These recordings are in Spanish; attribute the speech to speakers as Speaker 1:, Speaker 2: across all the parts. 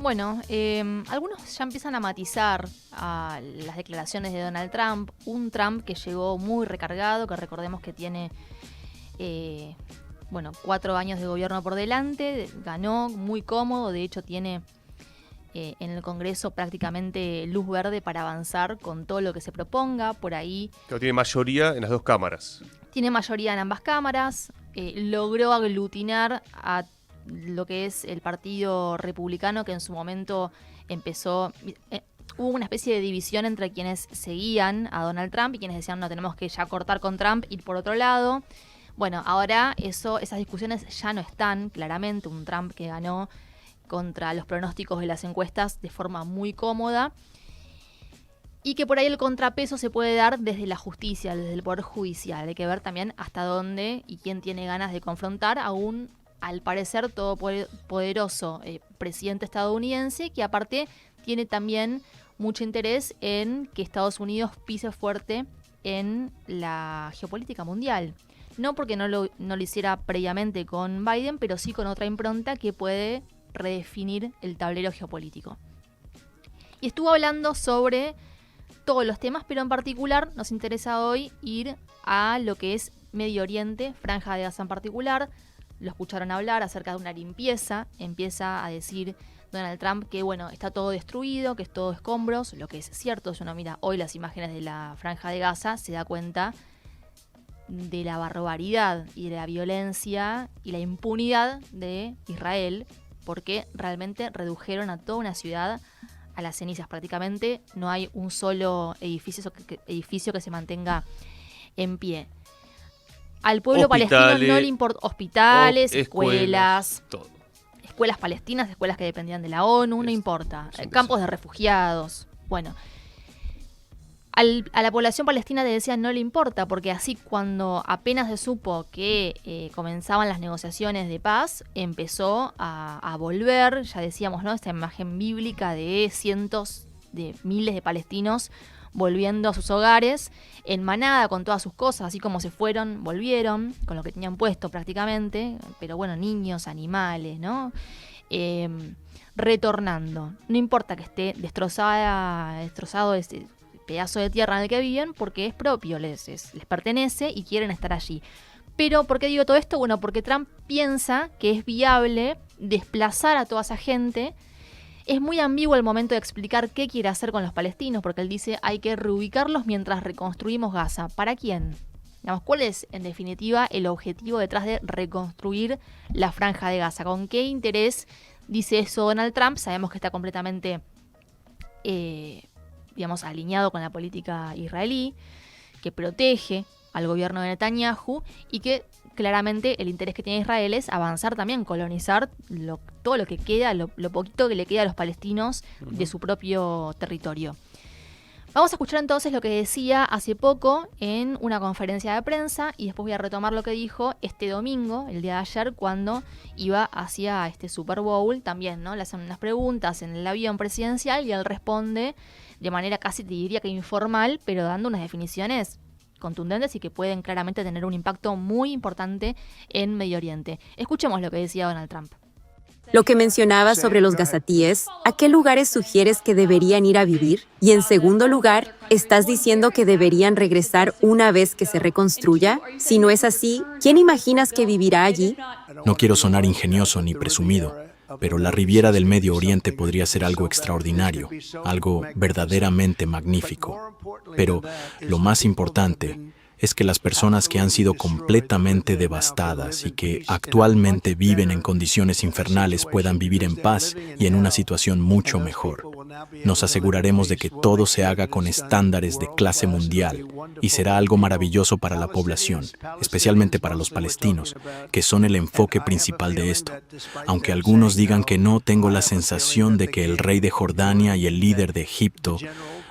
Speaker 1: Bueno, algunos ya empiezan a matizar a las declaraciones de Donald Trump. Un Trump que llegó muy recargado, que recordemos que tiene 4 años de gobierno por delante, ganó muy cómodo, de hecho tiene en el Congreso prácticamente luz verde para avanzar con todo lo que se proponga. Por ahí
Speaker 2: Pero tiene mayoría en las dos cámaras.
Speaker 1: tiene mayoría en ambas cámaras, logró aglutinar a lo que es el Partido Republicano, que en su momento empezó... hubo una especie de división entre quienes seguían a Donald Trump y quienes decían no, tenemos que ya cortar con Trump, ir por otro lado. Bueno, ahora esas discusiones ya no están, claramente. Un Trump que ganó contra los pronósticos de las encuestas de forma muy cómoda. Y que por ahí el contrapeso se puede dar desde la justicia, desde el Poder Judicial. Hay que ver también hasta dónde y quién tiene ganas de confrontar a un, al parecer, todopoderoso presidente estadounidense, que aparte tiene también mucho interés en que Estados Unidos pise fuerte en la geopolítica mundial. No porque no lo hiciera previamente con Biden, pero sí con otra impronta que puede redefinir el tablero geopolítico. Y estuvo hablando sobre todos los temas, pero en particular nos interesa hoy ir a lo que es Medio Oriente, Franja de Gaza en particular. Lo escucharon hablar acerca de una limpieza. Empieza a decir Donald Trump que está todo destruido, que es todo escombros, lo que es cierto. Si uno mira hoy las imágenes de la Franja de Gaza, se da cuenta de la barbaridad y de la violencia y la impunidad de Israel, porque realmente redujeron a toda una ciudad a las cenizas prácticamente. No hay un solo edificio que se mantenga en pie. Al pueblo palestino no le importa hospitales, escuelas,
Speaker 2: todo.
Speaker 1: Escuelas palestinas, escuelas que dependían de la ONU, no importa. Campos de refugiados. Bueno, a la población palestina te decía no le importa, porque así cuando apenas se supo que comenzaban las negociaciones de paz, empezó a volver, ya decíamos, ¿no? Esta imagen bíblica de cientos de miles de palestinos volviendo a sus hogares en manada con todas sus cosas, así como se fueron, volvieron, con lo que tenían puesto prácticamente, pero niños, animales, ¿no? Retornando. No importa que esté destrozado ese pedazo de tierra en el que viven, porque es propio, les pertenece y quieren estar allí. Pero, ¿por qué digo todo esto? Bueno, porque Trump piensa que es viable desplazar a toda esa gente. Es muy ambiguo el momento de explicar qué quiere hacer con los palestinos, porque él dice hay que reubicarlos mientras reconstruimos Gaza. ¿Para quién? ¿Cuál es, en definitiva, el objetivo detrás de reconstruir la Franja de Gaza? ¿Con qué interés dice eso Donald Trump? Sabemos que está completamente alineado con la política israelí, que protege al gobierno de Netanyahu y que claramente el interés que tiene Israel es avanzar también, colonizar todo lo que queda, lo poquito que le queda a los palestinos de su propio territorio. Vamos a escuchar entonces lo que decía hace poco en una conferencia de prensa y después voy a retomar lo que dijo este domingo, el día de ayer, cuando iba hacia este Super Bowl. También, ¿no? Le hacen unas preguntas en el avión presidencial y él responde de manera casi, te diría que informal, pero dando unas definiciones contundentes y que pueden claramente tener un impacto muy importante en Medio Oriente. Escuchemos lo que decía Donald Trump.
Speaker 3: Lo que mencionabas sobre los gazatíes, ¿a qué lugares sugieres que deberían ir a vivir? Y en segundo lugar, ¿estás diciendo que deberían regresar una vez que se reconstruya? Si no es así, ¿quién imaginas que vivirá allí?
Speaker 4: No quiero sonar ingenioso ni presumido, pero la Riviera del Medio Oriente podría ser algo extraordinario, algo verdaderamente magnífico. Pero lo más importante es que las personas que han sido completamente devastadas y que actualmente viven en condiciones infernales puedan vivir en paz y en una situación mucho mejor. Nos aseguraremos de que todo se haga con estándares de clase mundial y será algo maravilloso para la población, especialmente para los palestinos, que son el enfoque principal de esto. Aunque algunos digan que no, tengo la sensación de que el rey de Jordania y el líder de Egipto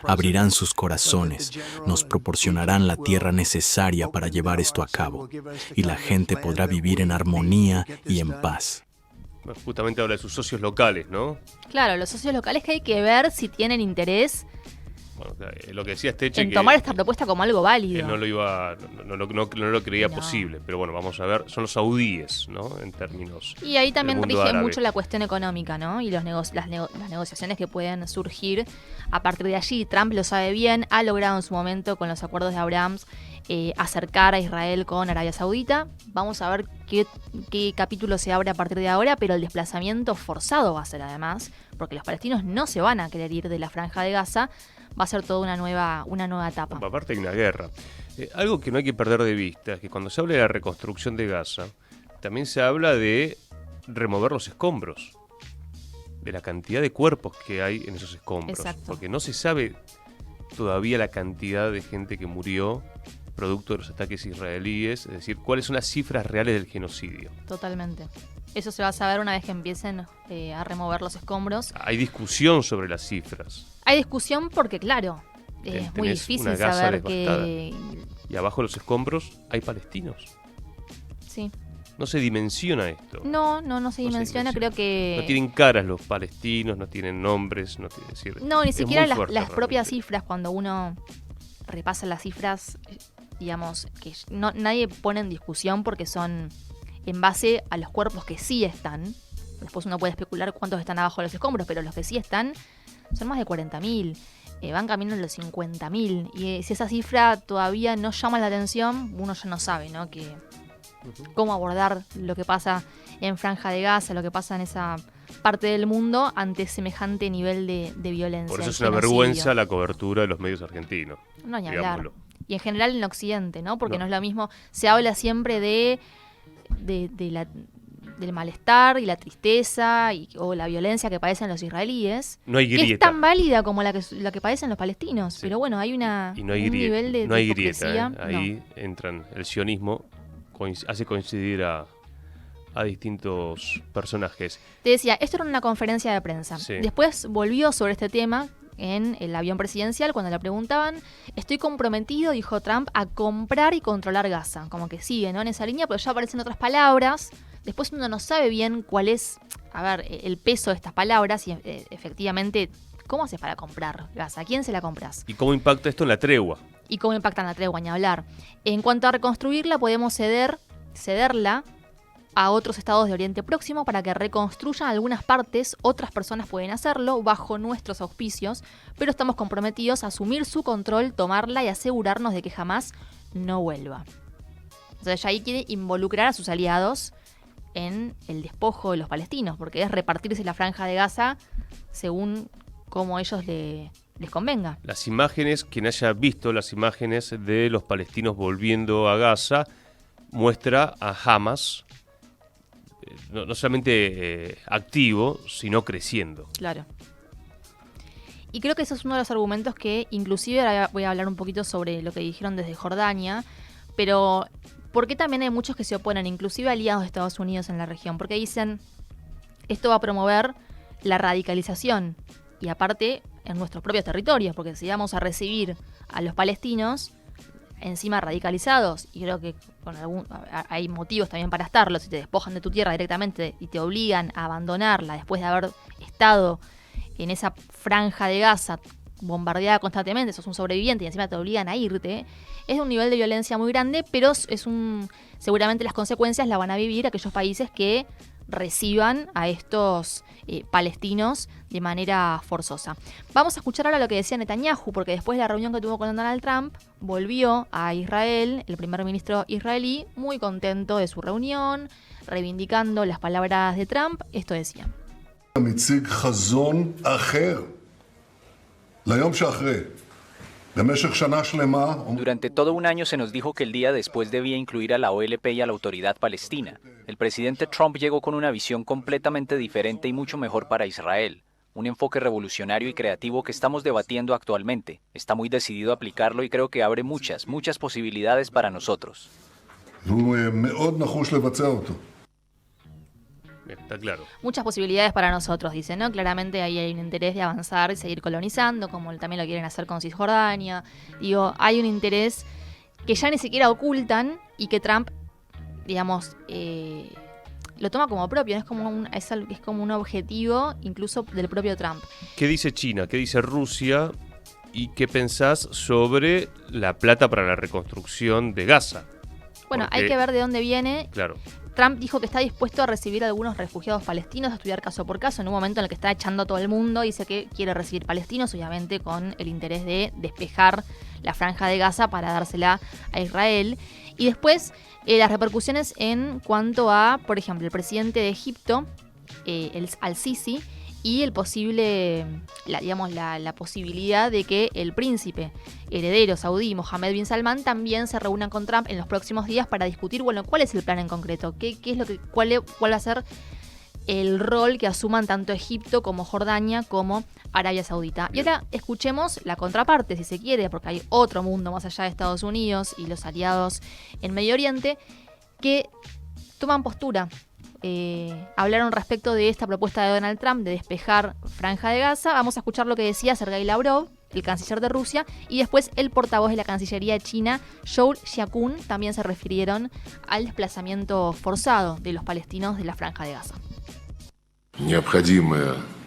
Speaker 4: abrirán sus corazones, nos proporcionarán la tierra necesaria para llevar esto a cabo, y la gente podrá vivir en armonía y en paz.
Speaker 2: Justamente habla de sus socios locales, ¿no?
Speaker 1: Claro, los socios locales que hay que ver si tienen interés
Speaker 2: Bueno, lo que decía Steche,
Speaker 1: en
Speaker 2: que
Speaker 1: tomar esta propuesta como algo válido.
Speaker 2: él no lo iba, no lo creía
Speaker 1: No.
Speaker 2: posible. Pero bueno, vamos a ver, son los saudíes, ¿no? En términos
Speaker 1: Y ahí también
Speaker 2: del mundo
Speaker 1: rige
Speaker 2: árabe.
Speaker 1: mucho la cuestión económica, ¿no? Y las negociaciones que pueden surgir a partir de allí. Trump lo sabe bien, ha logrado en su momento con los acuerdos de Abraham acercar a Israel con Arabia Saudita. Vamos a ver qué capítulo se abre a partir de ahora, pero el desplazamiento forzado va a ser además, porque los palestinos no se van a querer ir de la Franja de Gaza. Va a ser toda una nueva etapa.
Speaker 2: Aparte hay una guerra. Algo que no hay que perder de vista es que cuando se habla de la reconstrucción de Gaza, también se habla de remover los escombros, de la cantidad de cuerpos que hay en esos escombros.
Speaker 1: Exacto.
Speaker 2: Porque no se sabe todavía la cantidad de gente que murió producto de los ataques israelíes, es decir, cuáles son las cifras reales del genocidio.
Speaker 1: Totalmente. Eso se va a saber una vez que empiecen a remover los escombros.
Speaker 2: Hay discusión sobre las cifras.
Speaker 1: Hay discusión porque, claro, es muy
Speaker 2: Tenés
Speaker 1: difícil
Speaker 2: una Gaza
Speaker 1: saber
Speaker 2: devastada.
Speaker 1: que...
Speaker 2: Y abajo de los escombros hay palestinos.
Speaker 1: Sí.
Speaker 2: No se dimensiona esto.
Speaker 1: No se dimensiona. Creo que...
Speaker 2: No tienen caras los palestinos, no tienen nombres, no tienen decir.
Speaker 1: No, ni
Speaker 2: es
Speaker 1: siquiera
Speaker 2: muy
Speaker 1: las
Speaker 2: fuerte
Speaker 1: propias
Speaker 2: realmente.
Speaker 1: cifras, cuando uno repasa las cifras, digamos, que nadie pone en discusión porque son en base a los cuerpos que sí están. Después uno puede especular cuántos están abajo de los escombros, pero los que sí están son más de 40.000. Van camino en los 50.000. Y si esa cifra todavía no llama la atención, uno ya no sabe, ¿no? Cómo abordar lo que pasa en Franja de Gaza, lo que pasa en esa parte del mundo ante semejante nivel de violencia.
Speaker 2: Por eso
Speaker 1: el
Speaker 2: es una
Speaker 1: genocidio.
Speaker 2: vergüenza la cobertura de los medios argentinos.
Speaker 1: No, ni hablar.
Speaker 2: digámoslo.
Speaker 1: Y en general en Occidente, ¿no? Porque
Speaker 2: No.
Speaker 1: no es lo mismo. Se habla siempre del malestar y la tristeza o la violencia que padecen los israelíes.
Speaker 2: No hay
Speaker 1: Que es
Speaker 2: grieta.
Speaker 1: tan válida como la que padecen los palestinos.
Speaker 2: Sí.
Speaker 1: Pero bueno, hay
Speaker 2: Y no hay
Speaker 1: un
Speaker 2: grieta.
Speaker 1: nivel de
Speaker 2: no hay
Speaker 1: hipocresía.
Speaker 2: grieta. Ahí entran. El sionismo hace coincidir a distintos personajes.
Speaker 1: Te decía, esto era una conferencia de prensa.
Speaker 2: Sí.
Speaker 1: Después volvió sobre este tema en el avión presidencial cuando le preguntaban. Estoy comprometido, dijo Trump, a comprar y controlar Gaza. Como que sigue, ¿no? En esa línea, pero ya aparecen otras palabras. Después uno no sabe bien cuál es, el peso de estas palabras y efectivamente, ¿cómo haces para comprar Gaza? ¿A quién se la compras?
Speaker 2: ¿Y cómo impacta esto en la tregua?
Speaker 1: ¿Y cómo impactan la tregua? Ni hablar. En cuanto a reconstruirla, podemos cederla a otros estados de Oriente Próximo para que reconstruyan algunas partes. Otras personas pueden hacerlo bajo nuestros auspicios, pero estamos comprometidos a asumir su control, tomarla y asegurarnos de que jamás no vuelva. Entonces ya ahí quiere involucrar a sus aliados en el despojo de los palestinos, porque es repartirse la Franja de Gaza según como ellos les convenga.
Speaker 2: Las imágenes, quien haya visto las imágenes de los palestinos volviendo a Gaza, muestra a Hamas no solamente activo, sino creciendo.
Speaker 1: Claro. Y creo que ese es uno de los argumentos que, inclusive ahora voy a hablar un poquito sobre lo que dijeron desde Jordania, pero ¿por qué también hay muchos que se oponen, inclusive aliados de Estados Unidos en la región? Porque dicen, esto va a promover la radicalización y aparte en nuestros propios territorios, porque si vamos a recibir a los palestinos encima radicalizados, y creo que hay motivos también para estarlo, si te despojan de tu tierra directamente y te obligan a abandonarla después de haber estado en esa franja de Gaza bombardeada constantemente, sos un sobreviviente y encima te obligan a irte, es de un nivel de violencia muy grande, pero seguramente las consecuencias las van a vivir aquellos países que reciban a estos palestinos de manera forzosa. Vamos a escuchar ahora lo que decía Netanyahu, porque después de la reunión que tuvo con Donald Trump, volvió a Israel, el primer ministro israelí, muy contento de su reunión, reivindicando las palabras de Trump. Esto decía.
Speaker 5: מציג חזון אחר ליום שאחרי. במשך שנה שלמה
Speaker 6: Durante todo un año se nos dijo que el día después debía incluir a la OLP y a la Autoridad Palestina. El presidente Trump llegó con una visión completamente diferente y mucho mejor para Israel. Un enfoque revolucionario y creativo que estamos debatiendo actualmente. Está muy decidido a aplicarlo y creo que abre muchas posibilidades para nosotros.
Speaker 5: והוא מאוד נחוש לבצע אותו.
Speaker 2: Está claro.
Speaker 1: Muchas posibilidades para nosotros, dice, ¿no? Claramente ahí hay un interés de avanzar y seguir colonizando, como también lo quieren hacer con Cisjordania. Digo, hay un interés que ya ni siquiera ocultan y que Trump, digamos, lo toma como propio, ¿no? es como un objetivo incluso del propio Trump.
Speaker 2: ¿Qué dice China? ¿Qué dice Rusia? ¿Y qué pensás sobre la plata para la reconstrucción de Gaza?
Speaker 1: Bueno,
Speaker 2: Porque,
Speaker 1: hay que ver de dónde viene.
Speaker 2: Claro,
Speaker 1: Trump dijo que está dispuesto a recibir a algunos refugiados palestinos, a estudiar caso por caso, en un momento en el que está echando a todo el mundo. Dice que quiere recibir palestinos, obviamente con el interés de despejar la franja de Gaza para dársela a Israel. Y después las repercusiones en cuanto a, por ejemplo, el presidente de Egipto, al-Sisi, y el posible, la posibilidad de que el príncipe heredero saudí, Mohammed bin Salman, también se reúnan con Trump en los próximos días para discutir, bueno, cuál es el plan en concreto, cuál va a ser el rol que asuman tanto Egipto como Jordania como Arabia Saudita. Y ahora escuchemos la contraparte, si se quiere, porque hay otro mundo más allá de Estados Unidos y los aliados en Medio Oriente que toman postura. Hablaron respecto de esta propuesta de Donald Trump de despejar Franja de Gaza. Vamos a escuchar lo que decía Sergei Lavrov, el canciller de Rusia, y después el portavoz de la Cancillería china, Zhou Xiaokun, también se refirieron al desplazamiento forzado de los palestinos de la Franja de Gaza.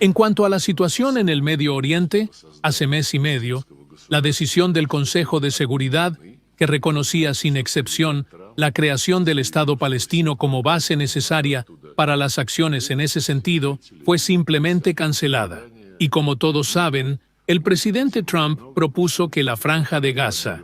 Speaker 7: En cuanto a la situación en el Medio Oriente, hace mes y medio, la decisión del Consejo de Seguridad, que reconocía sin excepción la creación del Estado palestino como base necesaria para las acciones en ese sentido, fue simplemente cancelada. Y como todos saben, el presidente Trump propuso que la Franja de Gaza,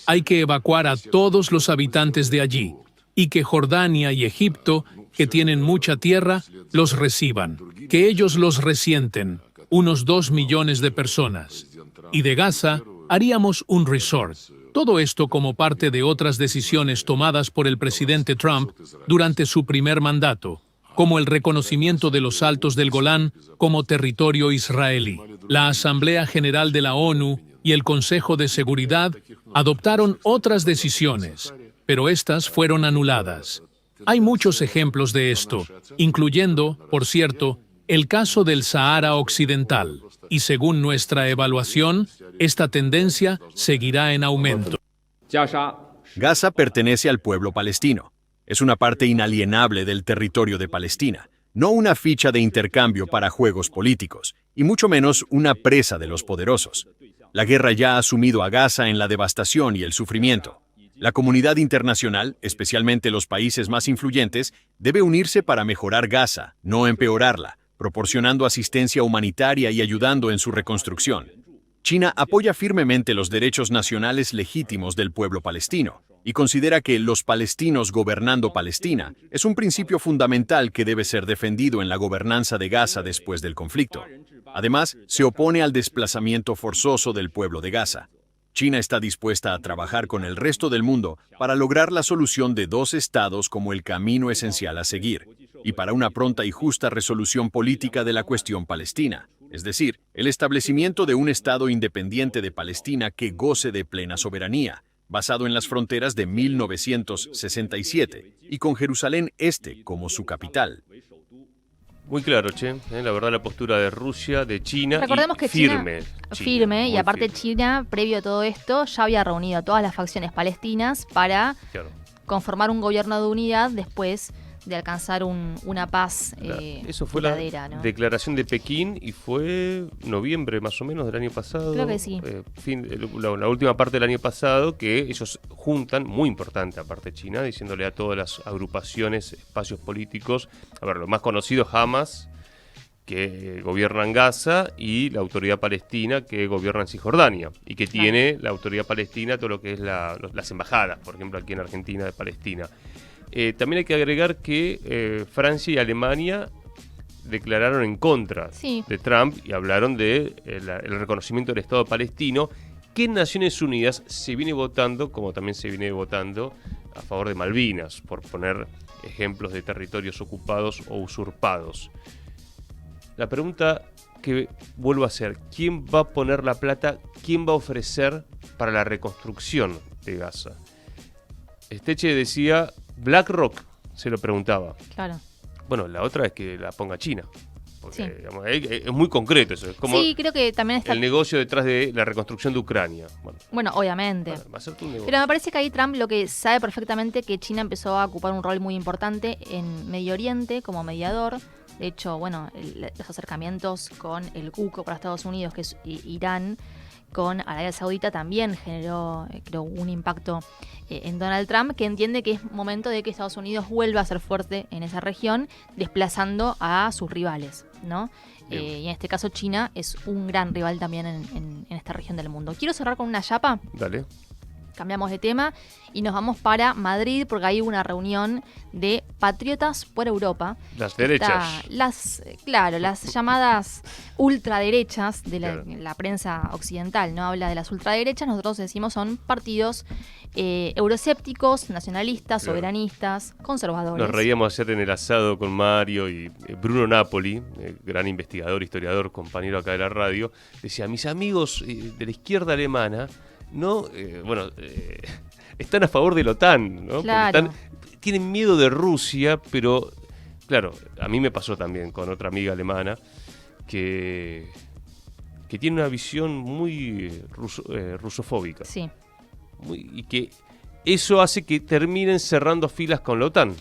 Speaker 7: hay que evacuar a todos los habitantes de allí, y que Jordania y Egipto, que tienen mucha tierra, los reciban, que ellos los resienten, unos 2 millones de personas. Y de Gaza haríamos un resort. Todo esto como parte de otras decisiones tomadas por el presidente Trump durante su primer mandato, como el reconocimiento de los Altos del Golán como territorio israelí. La Asamblea General de la ONU y el Consejo de Seguridad adoptaron otras decisiones, pero estas fueron anuladas. Hay muchos ejemplos de esto, incluyendo, por cierto, el caso del Sahara Occidental, y según nuestra evaluación, esta tendencia seguirá en aumento.
Speaker 8: Gaza pertenece al pueblo palestino. Es una parte inalienable del territorio de Palestina, no una ficha de intercambio para juegos políticos, y mucho menos una presa de los poderosos. La guerra ya ha sumido a Gaza en la devastación y el sufrimiento. La comunidad internacional, especialmente los países más influyentes, debe unirse para mejorar Gaza, no empeorarla, proporcionando asistencia humanitaria y ayudando en su reconstrucción. China apoya firmemente los derechos nacionales legítimos del pueblo palestino y considera que los palestinos gobernando Palestina es un principio fundamental que debe ser defendido en la gobernanza de Gaza después del conflicto. Además, se opone al desplazamiento forzoso del pueblo de Gaza. China está dispuesta a trabajar con el resto del mundo para lograr la solución de 2 estados como el camino esencial a seguir, y para una pronta y justa resolución política de la cuestión palestina, es decir, el establecimiento de un Estado independiente de Palestina que goce de plena soberanía, basado en las fronteras de 1967 y con Jerusalén Este como su capital.
Speaker 2: muy claro, la verdad la postura de Rusia, de China,
Speaker 1: Recordemos que
Speaker 2: firme.
Speaker 1: Firme, y
Speaker 2: muy
Speaker 1: aparte
Speaker 2: firme.
Speaker 1: China, previo a todo esto, ya había reunido a todas las facciones palestinas para
Speaker 2: Claro.
Speaker 1: conformar un gobierno de unidad después de alcanzar una paz
Speaker 2: Eso fue
Speaker 1: duradera,
Speaker 2: la
Speaker 1: ¿no?
Speaker 2: declaración de Pekín y fue noviembre más o menos del año pasado.
Speaker 1: Creo que sí.
Speaker 2: La última parte del año pasado, que ellos juntan, muy importante aparte China, diciéndole a todas las agrupaciones, espacios políticos, a ver, lo más conocido, Hamas, que gobiernan Gaza, y la autoridad palestina, que gobierna en Cisjordania, y que tiene la autoridad palestina todo lo que es las embajadas, por ejemplo, aquí en Argentina, de Palestina. También hay que agregar que Francia y Alemania declararon en contra de Trump y hablaron de el reconocimiento del Estado palestino, que en Naciones Unidas se viene votando, como también se viene votando a favor de Malvinas, por poner ejemplos de territorios ocupados o usurpados. La pregunta que vuelvo a hacer, ¿quién va a poner la plata? ¿Quién va a ofrecer para la reconstrucción de Gaza? Steche decía, BlackRock, se lo preguntaba.
Speaker 1: Claro.
Speaker 2: Bueno, la otra es que la ponga China. Porque,
Speaker 1: Sí.
Speaker 2: digamos, es muy concreto eso. Es como
Speaker 1: Sí, creo que también está...
Speaker 2: el negocio detrás de la reconstrucción de Ucrania.
Speaker 1: Bueno, obviamente.
Speaker 2: Va a ser tu negocio.
Speaker 1: Pero me parece que ahí Trump lo que sabe perfectamente que China empezó a ocupar un rol muy importante en Medio Oriente como mediador. De hecho, bueno, los acercamientos con el cuco para Estados Unidos, que es Irán, con Arabia Saudita también generó, creo, un impacto en Donald Trump, que entiende que es momento de que Estados Unidos vuelva a ser fuerte en esa región, desplazando a sus rivales, ¿no? Y en este caso China es un gran rival también en esta región del mundo. Quiero cerrar con una chapa.
Speaker 2: Dale.
Speaker 1: Cambiamos de tema y nos vamos para Madrid porque hay una reunión de Patriotas por Europa.
Speaker 2: Las derechas.
Speaker 1: Las llamadas ultraderechas de la prensa occidental, ¿no? Habla de las ultraderechas, nosotros decimos son partidos euroescépticos, nacionalistas, soberanistas, conservadores.
Speaker 2: Nos reíamos ayer en el asado con Mario y Bruno Napoli, gran investigador, historiador, compañero acá de la radio, decía, mis amigos de la izquierda alemana no, están a favor de la OTAN, ¿no?
Speaker 1: Claro.
Speaker 2: Tienen miedo de Rusia, pero claro, a mí me pasó también con otra amiga alemana que tiene una visión muy rusofóbica.
Speaker 1: Sí.
Speaker 2: Y que eso hace que terminen cerrando filas con la OTAN.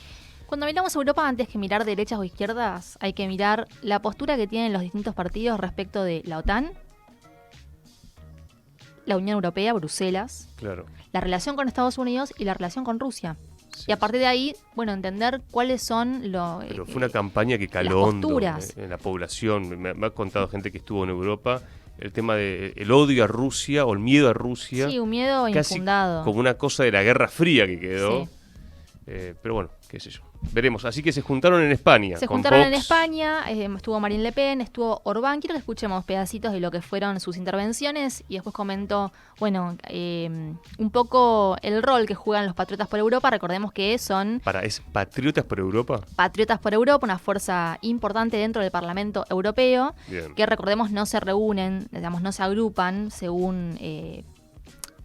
Speaker 1: Cuando miramos a Europa, antes que mirar derechas o izquierdas, hay que mirar la postura que tienen los distintos partidos respecto de la OTAN, la Unión Europea, Bruselas,
Speaker 2: Claro.
Speaker 1: la relación con Estados Unidos y la relación con Rusia.
Speaker 2: Sí,
Speaker 1: Y a partir de ahí, bueno, entender cuáles son
Speaker 2: pero fue una campaña que caló
Speaker 1: las
Speaker 2: hondo
Speaker 1: posturas.
Speaker 2: en la población. Me ha contado gente que estuvo en Europa el tema del odio a Rusia o el miedo a Rusia.
Speaker 1: Sí, un miedo
Speaker 2: casi
Speaker 1: infundado.
Speaker 2: como una cosa de la Guerra Fría que quedó.
Speaker 1: Sí.
Speaker 2: Pero bueno, qué sé yo. Veremos. Así que se juntaron en España.
Speaker 1: Se
Speaker 2: con
Speaker 1: juntaron en
Speaker 2: Vox.
Speaker 1: España, estuvo Marine Le Pen, estuvo Orbán. Quiero que escuchemos pedacitos de lo que fueron sus intervenciones y después comento, bueno, un poco el rol que juegan los Patriotas por Europa. Recordemos que son
Speaker 2: ¿Es Patriotas por Europa?
Speaker 1: Patriotas por Europa, una fuerza importante dentro del Parlamento Europeo,
Speaker 2: Bien.
Speaker 1: que recordemos no se reúnen, digamos, no se agrupan según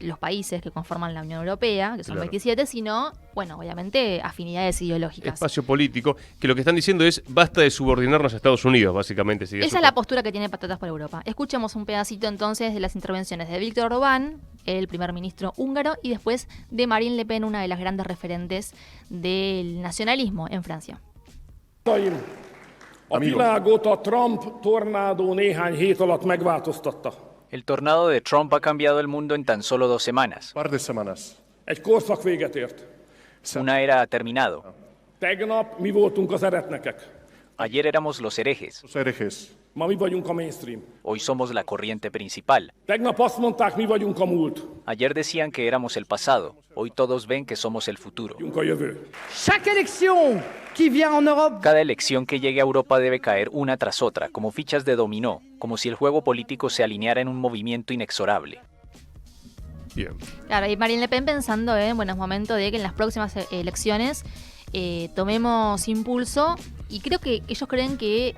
Speaker 1: los países que conforman la Unión Europea, que son
Speaker 2: Claro.
Speaker 1: 27, sino, bueno, obviamente afinidades ideológicas.
Speaker 2: Espacio político, que lo que están diciendo es basta de subordinarnos a Estados Unidos, básicamente. sigue
Speaker 1: Esa
Speaker 2: su-
Speaker 1: es la postura que tiene Patriotas por Europa. Escuchemos un pedacito entonces de las intervenciones de Viktor Orbán, el primer ministro húngaro, y después de Marine Le Pen, una de las grandes referentes del nacionalismo en Francia.
Speaker 9: A világot a Trump tornádó néhány hét alatt megváltoztatta.
Speaker 6: El tornado de Trump ha cambiado el mundo en tan solo 2 semanas.
Speaker 5: Par de semanas.
Speaker 9: Egy korszak véget ért.
Speaker 6: Una era ha terminado.
Speaker 9: Tegnap mi voltunk az eretnekek.
Speaker 6: Ayer éramos los herejes,
Speaker 5: Los herejes.
Speaker 9: Ma mi vagyunk a mainstream.
Speaker 6: hoy somos la corriente principal.
Speaker 9: Tegnap azt mondták, mi vagyunk a múlt.
Speaker 6: Ayer decían que éramos el pasado, hoy todos ven que somos el futuro.
Speaker 9: Vagyunk a jövő.
Speaker 10: Chaque élection qui vient en Europe
Speaker 6: Cada elección que llegue a Europa debe caer una tras otra, como fichas de dominó, como si el juego político se alineara en un movimiento inexorable.
Speaker 2: Bien.
Speaker 1: Claro, y Marine Le Pen pensando, bueno, es momento de que en las próximas elecciones tomemos impulso, y creo que ellos creen que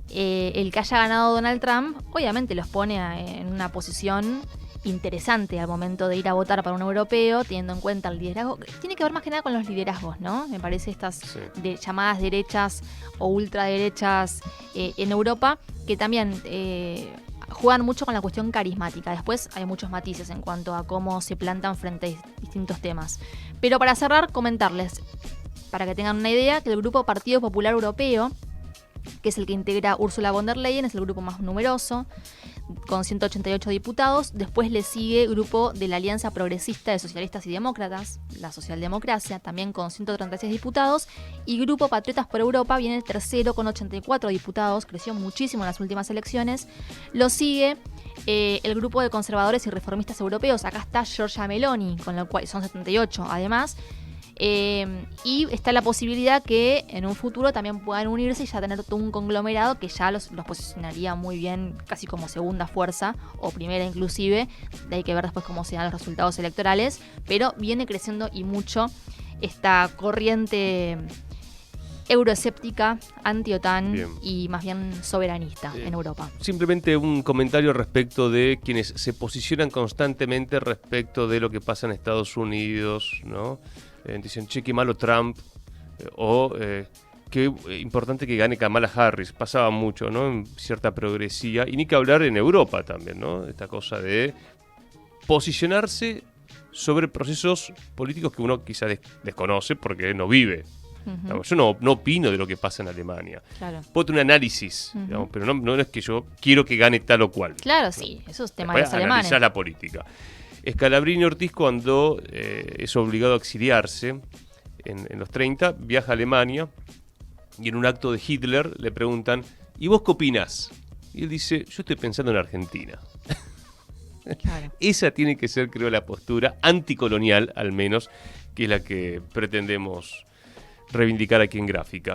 Speaker 1: el que haya ganado Donald Trump, obviamente los pone en una posición interesante al momento de ir a votar para un europeo, teniendo en cuenta el liderazgo. Tiene que ver más que nada con los liderazgos, ¿no? Me parece estas
Speaker 2: Sí.
Speaker 1: llamadas derechas o ultraderechas en Europa, que también juegan mucho con la cuestión carismática. Después hay muchos matices en cuanto a cómo se plantan frente a distintos temas. Pero para cerrar, comentarles, para que tengan una idea, que el grupo Partido Popular Europeo, que es el que integra Ursula von der Leyen, es el grupo más numeroso, con 188 diputados. Después le sigue el grupo de la Alianza Progresista de Socialistas y Demócratas, la Socialdemocracia, también con 136 diputados. Y Grupo Patriotas por Europa viene el tercero con 84 diputados, creció muchísimo en las últimas elecciones. Lo sigue el grupo de conservadores y reformistas europeos, acá está Giorgia Meloni, con lo cual son 78 además. Y está la posibilidad que en un futuro también puedan unirse y ya tener todo un conglomerado que ya los posicionaría muy bien, casi como segunda fuerza o primera inclusive. Hay que ver después cómo se dan los resultados electorales, pero viene creciendo y mucho esta corriente euroescéptica, anti-OTAN
Speaker 2: Bien.
Speaker 1: y más bien soberanista en Europa.
Speaker 2: Simplemente un comentario respecto de quienes se posicionan constantemente respecto de lo que pasa en Estados Unidos, ¿no? Dicen, che, qué malo Trump, qué importante que gane Kamala Harris. Pasaba mucho, ¿no? En cierta progresía. Y ni que hablar en Europa también, ¿no? Esta cosa de posicionarse sobre procesos políticos que uno quizá desconoce porque no vive Digamos, yo no opino de lo que pasa en Alemania.
Speaker 1: Claro.
Speaker 2: Puedo tener un análisis, digamos, pero no es que yo quiero que gane tal o cual.
Speaker 1: Claro, sí, eso es tema de
Speaker 2: Después
Speaker 1: los alemanes.
Speaker 2: analizar la política. Scalabrini Ortiz, cuando es obligado a exiliarse en los 30, viaja a Alemania y en un acto de Hitler le preguntan, ¿y vos qué opinás? Y él dice, yo estoy pensando en Argentina.
Speaker 1: Claro.
Speaker 2: Esa tiene que ser, creo, la postura anticolonial, al menos, que es la que pretendemos reivindicar aquí en Gráfica.